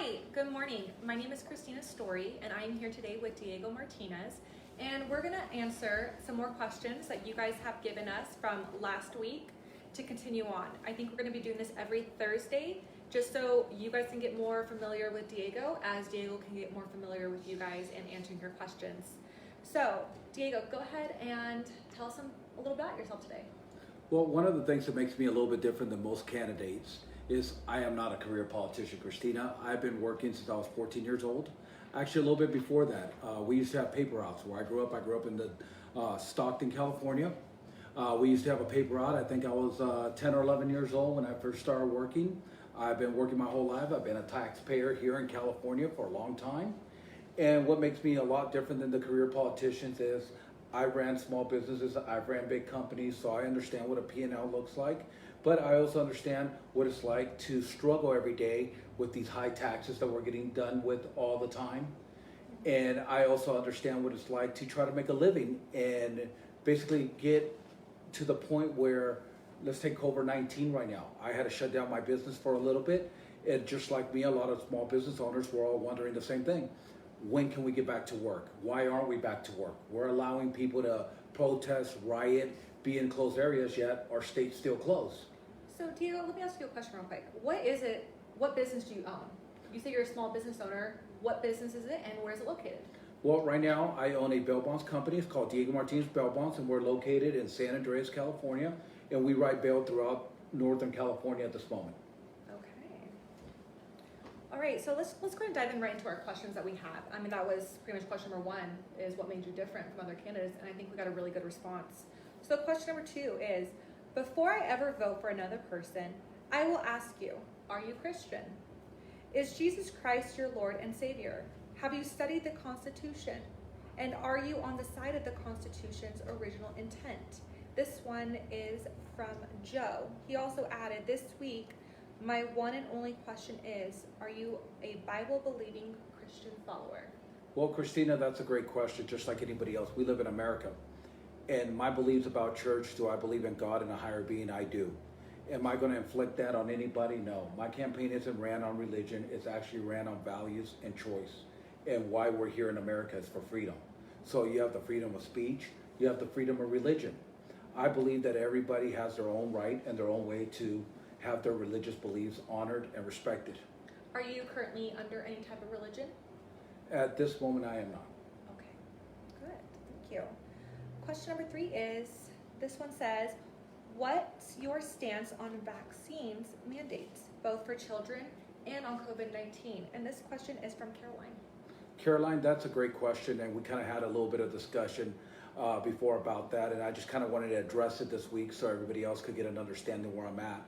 Hi, good morning. My name is Christina Story, and I am here today with Diego Martinez, and we're going to answer some more questions that you guys have given us from last week to continue on. I think we're going to be doing this every Thursday, just so you guys can get more familiar with Diego, as Diego can get more familiar with you guys and answering your questions. So, Diego, go ahead and tell us a little about yourself today. Well, one of the things that makes me a little bit different than most candidates is I am not a career politician, Christina. I've been working since I was 14 years old. Actually, a little bit before that, we used to have paper routes where I grew up. I grew up in the Stockton, California. We used to have a paper route. I think I was 10 or 11 years old when I first started working. I've been working my whole life. I've been a taxpayer here in California for a long time. And what makes me a lot different than the career politicians is I ran small businesses, I've ran big companies, so I understand what a P&L looks like. But I also understand what it's like to struggle every day with these high taxes that we're getting done with all the time. And I also understand what it's like to try to make a living and basically get to the point where, let's take COVID-19 right now. I had to shut down my business for a little bit. And just like me, a lot of small business owners were all wondering the same thing. When can we get back to work? Why aren't we back to work? We're allowing people to protest, riot, be in closed areas, yet our state's still closed. So, Diego, let me ask you a question real quick. What business do you own? You say you're a small business owner. What business is it and where is it located? Well, right now I own a bail bonds company. It's called Diego Martinez Bail Bonds, and we're located in San Andreas, California, and we write bail throughout Northern California at this moment. Okay. All right, so let's go ahead and dive in right into our questions that we have. I mean, that was pretty much question number one, is what made you different from other candidates, and I think we got a really good response. So question number two is, before I ever vote for another person, I will ask you, are you Christian? Is Jesus Christ your Lord and Savior? Have you studied the Constitution? And are you on the side of the Constitution's original intent? This one is from Joe. He also added, this week, my one and only question is, are you a Bible-believing Christian follower? Well, Christina, that's a great question, just like anybody else. We live in America. And my beliefs about church, do I believe in God and a higher being? I do. Am I going to inflict that on anybody? No. My campaign isn't ran on religion. It's actually ran on values and choice. And why we're here in America is for freedom. So you have the freedom of speech. You have the freedom of religion. I believe that everybody has their own right and their own way to have their religious beliefs honored and respected. Are you currently under any type of religion? At this moment, I am not. Okay, good. Thank you. Question number three is, this one says, what's your stance on vaccines mandates, both for children and on COVID-19? And this question is from Caroline. Caroline, that's a great question, and we kind of had a little bit of discussion before about that, and I just kind of wanted to address it this week so everybody else could get an understanding where I'm at.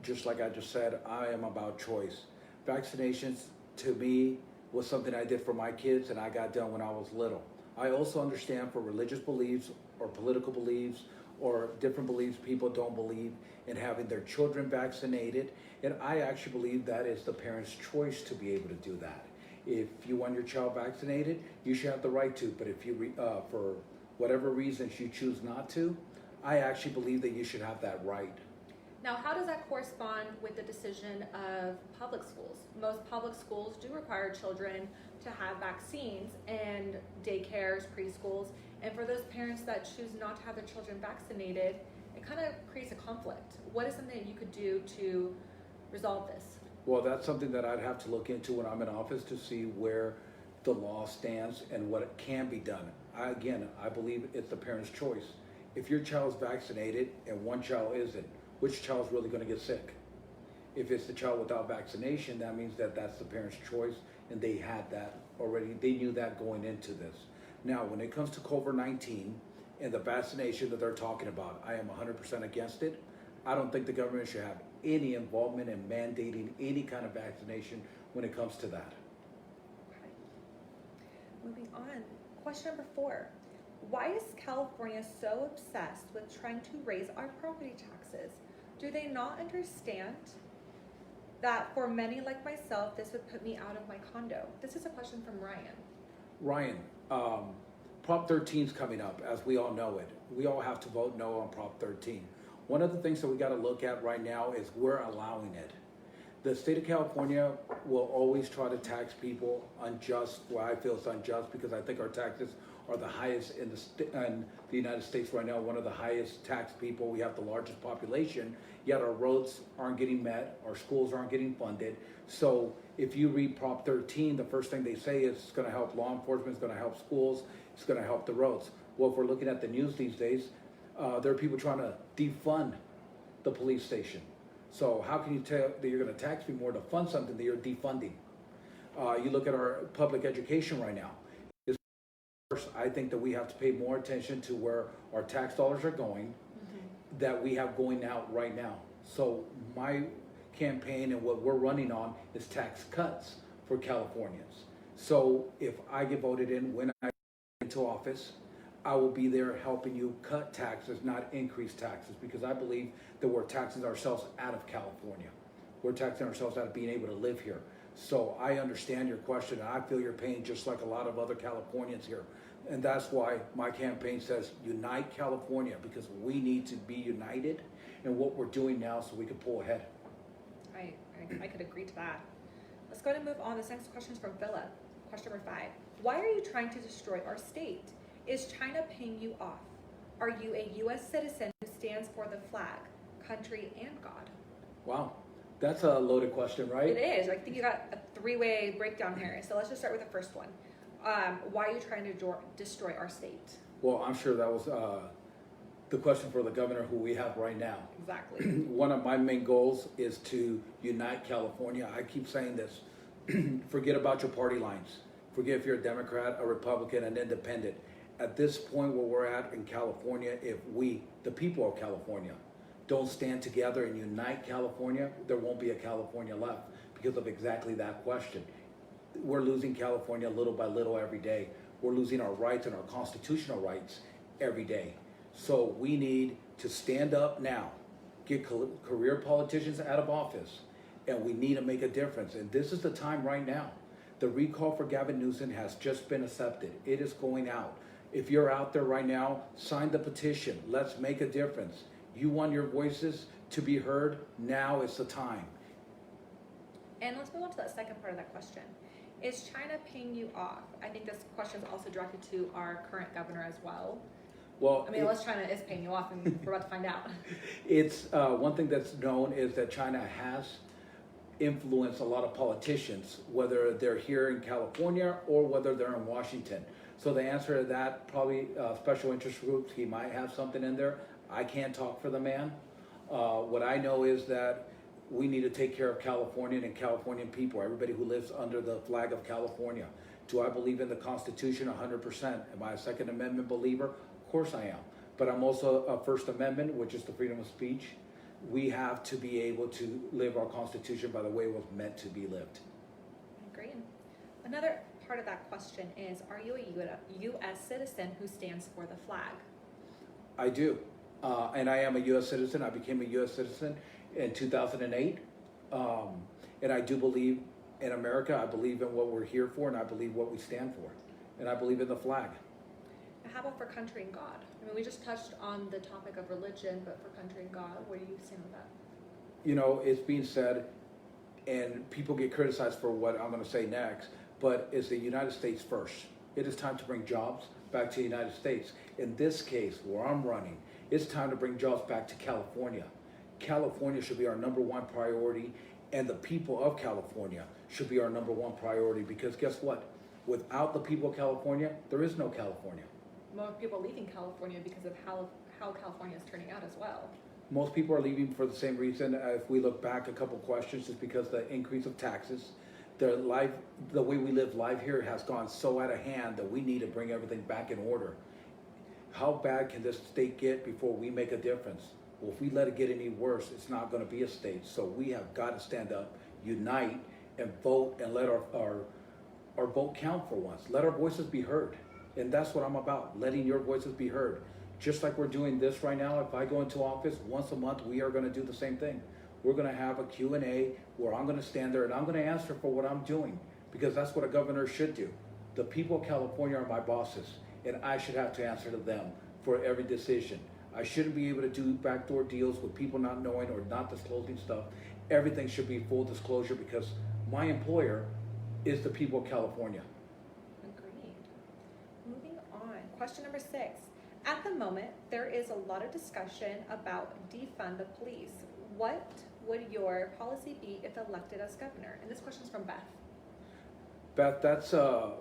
Just like I just said, I am about choice. Vaccinations, to me, was something I did for my kids, and I got done when I was little. I also understand for religious beliefs or political beliefs or different beliefs, people don't believe in having their children vaccinated, and I actually believe that is the parent's choice to be able to do that. If you want your child vaccinated, you should have the right to, but if you, for whatever reasons you choose not to, I actually believe that you should have that right. Now, how does that correspond with the decision of public schools? Most public schools do require children to have vaccines and daycares, preschools, and for those parents that choose not to have their children vaccinated, it kind of creates a conflict. What is something that you could do to resolve this? Well, that's something that I'd have to look into when I'm in office to see where the law stands and what can be done. I believe it's the parent's choice. If your child's vaccinated and one child isn't, which child's really going to get sick? If it's the child without vaccination, that means that that's the parent's choice, and they had that already. They knew that going into this. Now, when it comes to COVID-19 and the vaccination that they're talking about, I am 100% against it. I don't think the government should have any involvement in mandating any kind of vaccination when it comes to that. Okay. Moving on. Question number 4. Why is California so obsessed with trying to raise our property taxes? Do they not understand that for many like myself, this would put me out of my condo? This is a question from Ryan. Ryan, Prop 13 is coming up, as we all know it. We all have to vote no on Prop 13. One of the things that we got to look at right now is we're allowing it. The state of California will always try to tax people unjust, where I feel it's unjust, because I think our taxes are the highest in the United States right now, one of the highest taxed people. We have the largest population, yet our roads aren't getting met, our schools aren't getting funded. So if you read Prop 13, the first thing they say is it's going to help law enforcement, it's going to help schools, it's going to help the roads. Well, if we're looking at the news these days, there are people trying to defund the police station. So how can you tell that you're going to tax me more to fund something that you're defunding? You look at our public education right now. I think that we have to pay more attention to where our tax dollars are going, that we have going out right now. So my campaign and what we're running on is tax cuts for Californians. So if I get voted in, when I get into office, I will be there helping you cut taxes, not increase taxes, because I believe that we're taxing ourselves out of California. We're taxing ourselves out of being able to live here. So I understand your question, and I feel your pain just like a lot of other Californians here. And that's why my campaign says Unite California, because we need to be united in what we're doing now so we can pull ahead. I could agree to that. Let's go ahead and move on. This next question is from Philip. Question number 5. Why are you trying to destroy our state? Is China paying you off? Are you a U.S. citizen who stands for the flag, country, and God? Wow, that's a loaded question, right? It is. I think you got a 3-way breakdown here. So let's just start with the first one. Why are you trying to destroy our state? Well, I'm sure that was the question for the governor who we have right now. Exactly. One of my main goals is to unite California. I keep saying this. Forget about your party lines. Forget if you're a Democrat, a Republican, an independent. At this point where we're at in California, if we, the people of California, don't stand together and unite California, there won't be a California left because of exactly that question. We're losing California little by little every day. We're losing our rights and our constitutional rights every day. So we need to stand up now, get career politicians out of office, and we need to make a difference. And this is the time right now. The recall for Gavin Newsom has just been accepted. It is going out. If you're out there right now, sign the petition. Let's make a difference. You want your voices to be heard? Now is the time. And let's move on to that second part of that question. Is China paying you off? I think this question is also directed to our current governor as well. Well, I mean, unless China is paying you off, and we're about to find out. It's one thing that's known is that China has influenced a lot of politicians, whether they're here in California or whether they're in Washington. So the answer to that, probably special interest groups, he might have something in there. I can't talk for the man. What I know is that we need to take care of Californian and Californian people, everybody who lives under the flag of California. Do I believe in the Constitution 100%? Am I a Second Amendment believer? Of course I am. But I'm also a First Amendment, which is the freedom of speech. We have to be able to live our Constitution by the way it was meant to be lived. Great. Another part of that question is, are you a U.S. citizen who stands for the flag? I do. And I am a U.S. citizen. I became a U.S. citizen in 2008. And I do believe in America. I believe in what we're here for, and I believe what we stand for. And I believe in the flag. How about for country and God? I mean, we just touched on the topic of religion, but for country and God, where do you stand with that? You know, it's being said, and people get criticized for what I'm going to say next, but it's the United States first. It is time to bring jobs back to the United States. In this case, where I'm running, it's time to bring jobs back to California. California should be our number one priority, and the people of California should be our number one priority, because guess what? Without the people of California, there is no California. More people leaving California because of how California is turning out as well. Most people are leaving for the same reason. If we look back a couple questions, it's because the increase of taxes. The way we live life here has gone so out of hand that we need to bring everything back in order. How bad can this state get before we make a difference? Well, if we let it get any worse, it's not going to be a state. So we have got to stand up, unite, and vote, and let our vote count for once. Let our voices be heard. And that's what I'm about, letting your voices be heard. Just like we're doing this right now, if I go into office once a month, we are going to do the same thing. We're going to have a Q&A where I'm going to stand there and I'm going to answer for what I'm doing, because that's what a governor should do. The people of California are my bosses, and I should have to answer to them for every decision. I shouldn't be able to do backdoor deals with people not knowing or not disclosing stuff everything should be full disclosure because my employer is the people of California. Agreed. Moving on, question number 6. At the moment, there is a lot of discussion about defund the police. What would your policy be if elected as governor? And this question's from Beth. Beth, that's a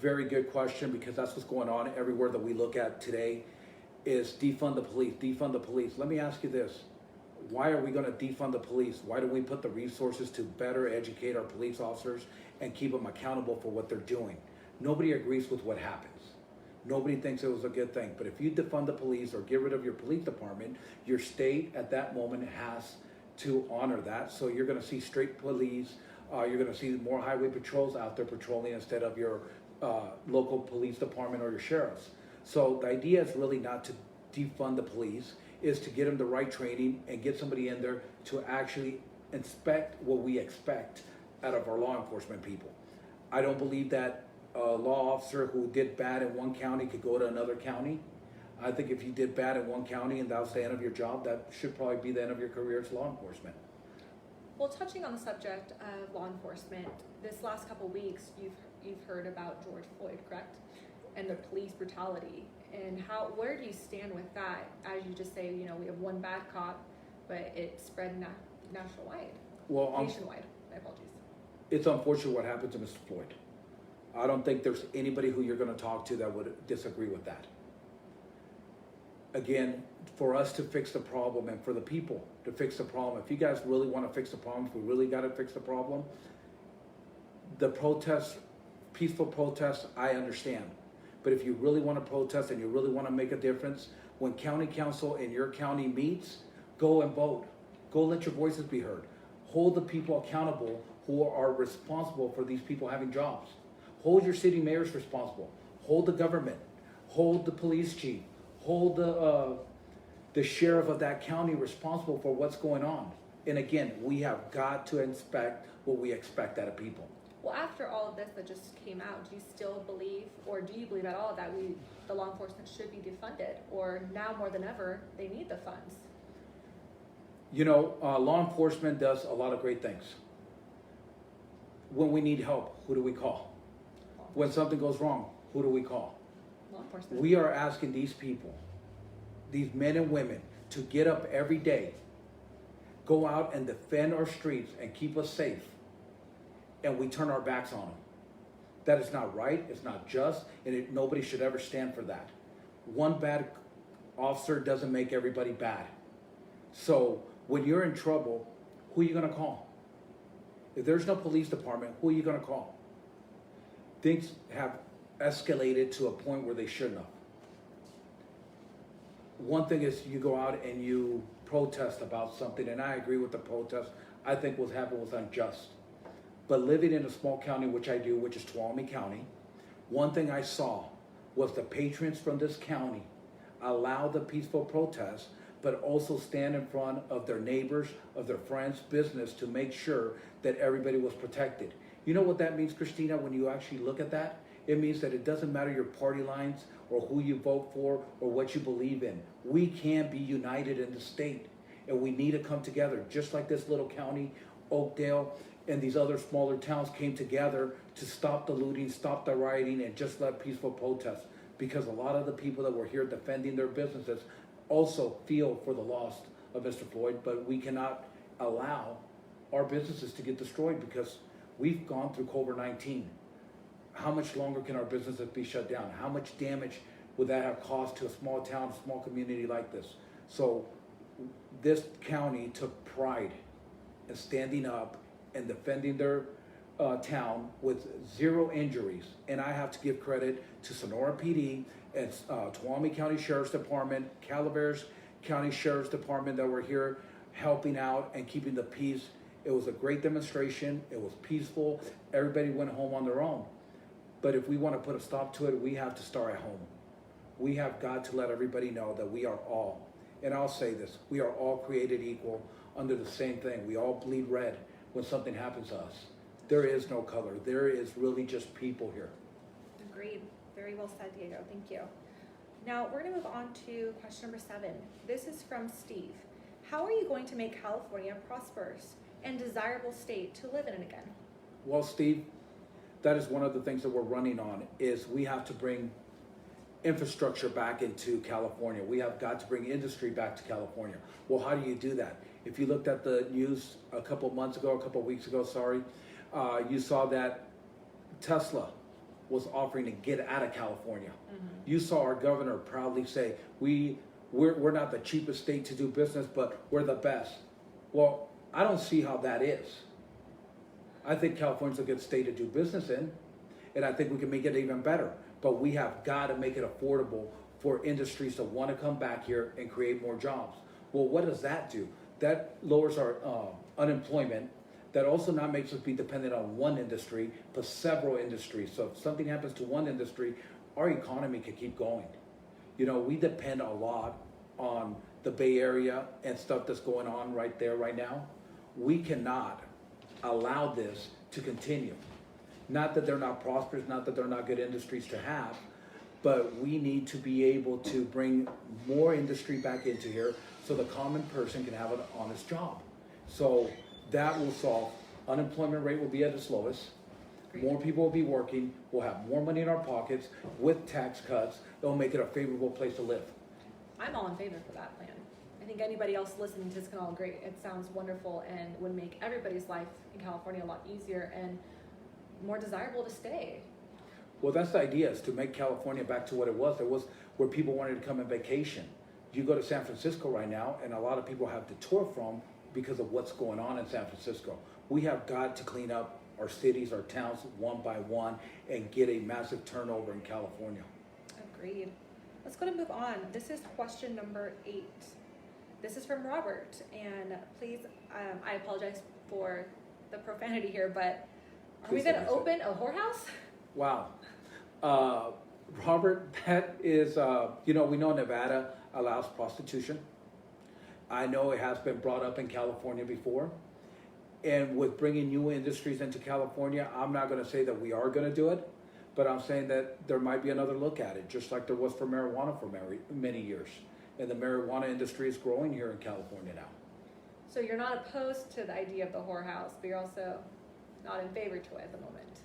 very good question because that's what's going on everywhere that we look at today is defund the police, defund the police. Let me ask you this. Why are we going to defund the police? Why do we put the resources to better educate our police officers and keep them accountable for what they're doing? Nobody agrees with what happens. Nobody thinks it was a good thing. But if you defund the police or get rid of your police department, your state at that moment has to honor that. So you're going to see straight police. You're going to see more highway patrols out there patrolling instead of your local police department or your sheriffs. So the idea is really not to defund the police, is to get them the right training and get somebody in there to actually inspect what we expect out of our law enforcement people. I don't believe that a law officer who did bad in one county could go to another county. I think if you did bad in one county and that was the end of your job, that should probably be the end of your career as law enforcement. Well, touching on the subject of law enforcement, this last couple weeks, you've heard about George Floyd, correct? And the police brutality. And where do you stand with that? As you just say, we have one bad cop, but it spread nationwide. Nationwide, my apologies. It's unfortunate what happened to Mr. Floyd. I don't think there's anybody who you're going to talk to that would disagree with that. Again, for us to fix the problem and for the people to fix the problem, if you guys really want to fix the problem, if we really got to fix the problem, the protests, peaceful protests, I understand. But if you really want to protest and you really want to make a difference, when county council in your county meets, go and vote. Go let your voices be heard. Hold the people accountable who are responsible for these people having jobs. Hold your city mayors responsible. Hold the government. Hold the police chief. Hold the sheriff of that county responsible for what's going on. And again, we have got to inspect what we expect out of people. Well, after all of this that just came out, do you still believe, or do you believe at all that the law enforcement should be defunded, or now more than ever, they need the funds? Law enforcement does a lot of great things. When we need help, who do we call? When something goes wrong, who do we call? Law enforcement. We are asking these people, these men and women, to get up every day, go out and defend our streets and keep us safe. And we turn our backs on them. That is not right, it's not just, and nobody should ever stand for that. One bad officer doesn't make everybody bad. So when you're in trouble, who are you going to call? If there's no police department, who are you going to call? Things have escalated to a point where they shouldn't have. One thing is you go out and you protest about something, and I agree with the protest. I think what happened was unjust. But living in a small county, which I do, which is Tuolumne County, one thing I saw was the patrons from this county allow the peaceful protest, but also stand in front of their neighbors, of their friends' business to make sure that everybody was protected. You know what that means, Christina, when you actually look at that? It means that it doesn't matter your party lines or who you vote for or what you believe in. We can be united in the state, and we need to come together, just like this little county, Oakdale, and these other smaller towns came together to stop the looting, stop the rioting, and just let peaceful protests. Because a lot of the people that were here defending their businesses also feel for the loss of Mr. Floyd, but we cannot allow our businesses to get destroyed because we've gone through COVID-19. How much longer can our businesses be shut down? How much damage would that have caused to a small town, a small community like this? So this county took pride in standing up and defending their town with 0 injuries. And I have to give credit to Sonora PD and Tuolumne County Sheriff's Department, Calaveras County Sheriff's Department that were here helping out and keeping the peace. It was a great demonstration. It was peaceful. Everybody went home on their own. But if we want to put a stop to it, we have to start at home. We have got to let everybody know that we are all, and I'll say this, we are all created equal under the same thing. We all bleed red when something happens to us. There is no color. There is really just people here. Agreed. Very well said, Diego. Thank you. Now we're going to move on to question number 7. This is from Steve. How are you going to make California prosperous? and desirable state to live in again? Well, Steve, that is one of the things that we're running on is we have to bring infrastructure back into California. We have got to bring industry back to California. Well, how do you do that? If you looked at the news a couple weeks ago, you saw that Tesla was offering to get out of California. You saw our governor proudly say, we're not the cheapest state to do business, but we're the best. Well, I don't see how that is. I think California's a good state to do business in, and I think we can make it even better. But we have got to make it affordable for industries to want to come back here and create more jobs. Well, what does that do? That lowers our unemployment. That also not makes us be dependent on one industry, but several industries. So if something happens to one industry, our economy can keep going. You know, we depend a lot on the Bay Area and stuff that's going on right there right now. We cannot allow this to continue. Not that they're not prosperous, not that they're not good industries to have, but we need to be able to bring more industry back into here so the common person can have an honest job. So that will solve, unemployment rate will be at its lowest, more people will be working, we'll have more money in our pockets with tax cuts, it'll make it a favorable place to live. I'm all in favor for that plan. I think anybody else listening to this can all agree. It sounds wonderful and would make everybody's life in California a lot easier and more desirable to stay. Well, that's the idea, is to make California back to what it was. It was where people wanted to come and vacation. You go to San Francisco right now, and a lot of people have to tour from because of what's going on in San Francisco. We have got to clean up our cities, our towns, one by one, and get a massive turnover in California. Agreed. Let's go to move on. This is question number 8. This is from Robert, and please, I apologize for the profanity here, but are we going to open a whorehouse? Wow. Robert, that is, we know Nevada allows prostitution. I know it has been brought up in California before. And with bringing new industries into California, I'm not going to say that we are going to do it, but I'm saying that there might be another look at it, just like there was for marijuana for many years. And the marijuana industry is growing here in California now. So you're not opposed to the idea of the whorehouse, but you're also not in favor to it at the moment.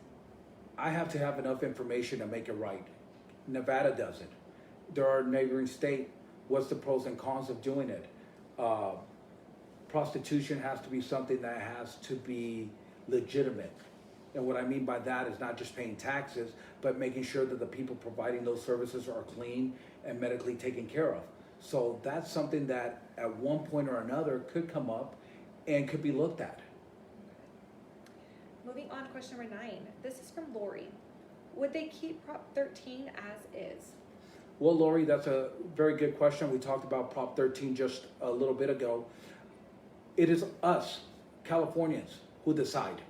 I have to have enough information to make it right. Nevada does it. There are neighboring states. What's the pros and cons of doing it? Prostitution has to be something that has to be legitimate. And what I mean by that is not just paying taxes, but making sure that the people providing those services are clean and medically taken care of. So that's something that at one point or another could come up and could be looked at. Moving on to question number 9. This is from Lori. Would they keep Prop 13 as is? Well, Lori, that's a very good question. We talked about Prop 13 just a little bit ago. It is us, Californians, who decide.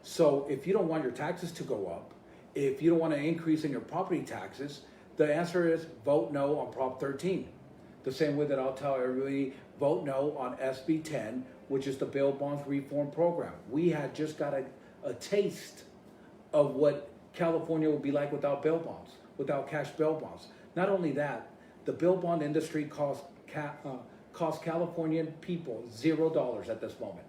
So if you don't want your taxes to go up, if you don't want an increase in your property taxes, the answer is vote no on Prop 13. The same way that I'll tell everybody, vote no on SB 10, which is the bail bonds reform program. We had just got a taste of what California would be like without bail bonds, without cash bail bonds. Not only that, the bail bond industry costs Californian people $0 at this moment.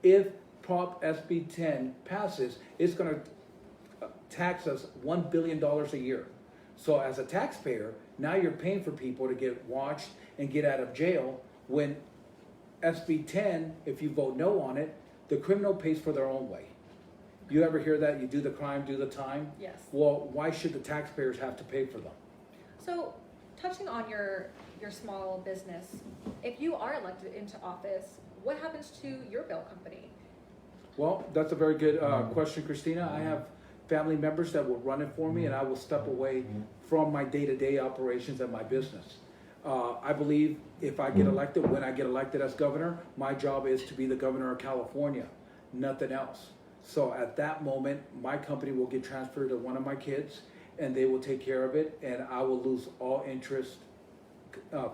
If Prop SB 10 passes, it's going to tax us $1 billion a year. So as a taxpayer, now you're paying for people to get watched and get out of jail when SB 10, if you vote no on it, the criminal pays for their own way. You ever hear that? You do the crime, do the time? Yes. Well, why should the taxpayers have to pay for them? So, touching on your small business, if you are elected into office, what happens to your bail company? Well, that's a very good question, Christina. I have family members that will run it for me, and I will step away from my day-to-day operations and my business. I believe if I get elected, when I get elected as governor, my job is to be the governor of California, nothing else. So at that moment, my company will get transferred to one of my kids, and they will take care of it, and I will lose all interest,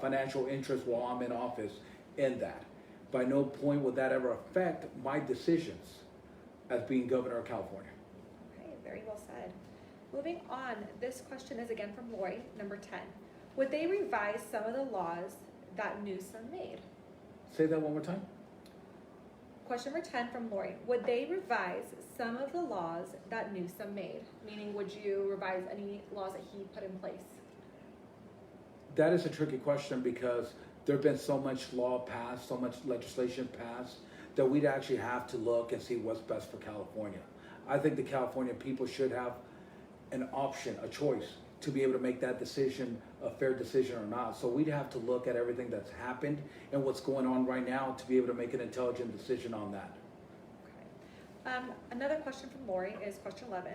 financial interest while I'm in office in that. By no point will that ever affect my decisions as being governor of California. Okay, very well said. Moving on, this question is again from Lori, number 10. Would they revise some of the laws that Newsom made? Say that one more time. question number 10 from Lori. Would they revise some of the laws that Newsom made? Meaning, would you revise any laws that he put in place? That is a tricky question because there have been so much law passed, so much legislation passed, that we'd actually have to look and see what's best for California. I think the California people should have an option, a choice, to be able to make that decision, a fair decision or not. So we'd have to look at everything that's happened and what's going on right now to be able to make an intelligent decision on that. Okay. Another question from Lori is question 11.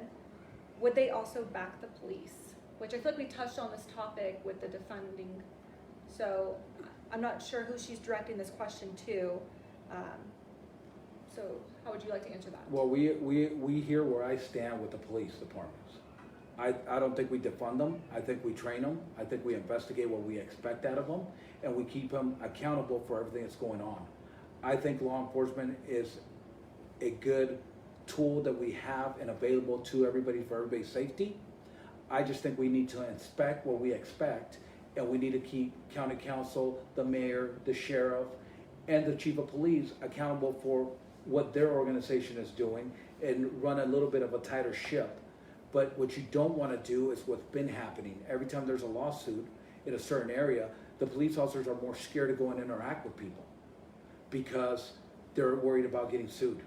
Would they also back the police? Which I feel like we touched on this topic with the defunding. So I'm not sure who she's directing this question to. So how would you like to answer that? Well, we hear where I stand with the police departments. I don't think we defund them. I think we train them. I think we investigate what we expect out of them, and we keep them accountable for everything that's going on. I think law enforcement is a good tool that we have and available to everybody for everybody's safety. I just think we need to inspect what we expect, and we need to keep county council, the mayor, the sheriff, and the chief of police accountable for what their organization is doing and run a little bit of a tighter ship. But what you don't want to do is what's been happening. Every time there's a lawsuit in a certain area, the police officers are more scared to go and interact with people because they're worried about getting sued.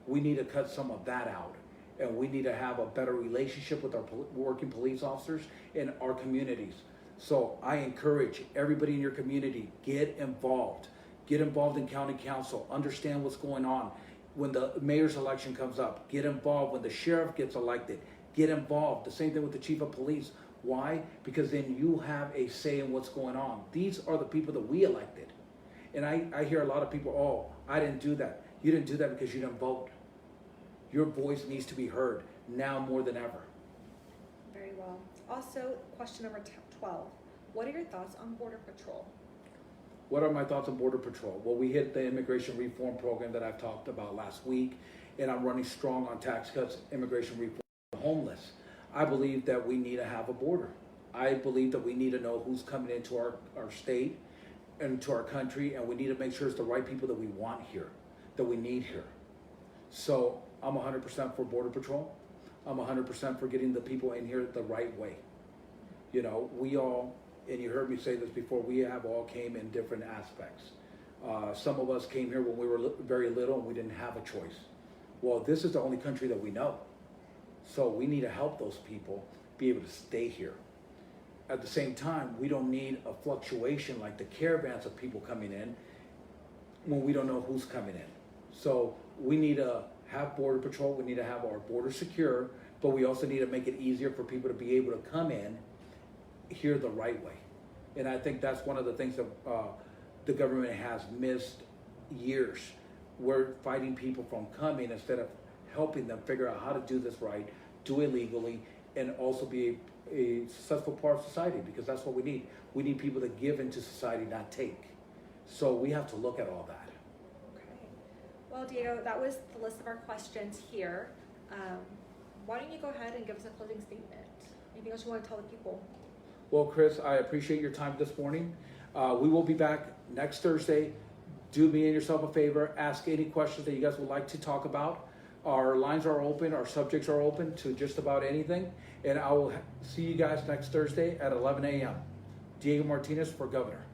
We need to cut some of that out, and we need to have a better relationship with our working police officers in our communities. So I encourage everybody in your community, get involved. Get involved in county council, understand what's going on. When the mayor's election comes up, get involved. When the sheriff gets elected, get involved. The same thing with the chief of police. Why? Because then you have a say in what's going on. These are the people that we elected. And I hear a lot of people, oh, I didn't do that. You didn't do that because you didn't vote. Your voice needs to be heard now more than ever. Very well. Also, question number 12. What are your thoughts on Border Patrol? What are my thoughts on Border Patrol? Well, we hit the immigration reform program that I've talked about last week, and I'm running strong on tax cuts, immigration reform, homeless. I believe that we need to have a border. I believe that we need to know who's coming into our state and to our country, and we need to make sure it's the right people that we want here, that we need here. So I'm 100% for Border Patrol. I'm 100% for getting the people in here the right way. You know, we all, and you heard me say this before, we have all came in different aspects. Some of us came here when we were very little and we didn't have a choice. Well, this is the only country that we know. So we need to help those people be able to stay here. At the same time, we don't need a fluctuation like the caravans of people coming in when we don't know who's coming in. So we need to have Border Patrol, we need to have our border secure, but we also need to make it easier for people to be able to come in here the right way. And I think that's one of the things that the government has missed years. We're fighting people from coming instead of helping them figure out how to do this right, do it legally, and also be a successful part of society, because that's what we need. We need people to give into society, not take. So we have to look at all that. Okay. Well, Diego, that was the list of our questions here. Why don't you go ahead and give us a closing statement? Anything else you want to tell the people? Well, Chris, I appreciate your time this morning. We will be back next Thursday. Do me and yourself a favor. Ask any questions that you guys would like to talk about. Our lines are open. Our subjects are open to just about anything. And I will see you guys next Thursday at 11 a.m. Diego Martinez for Governor.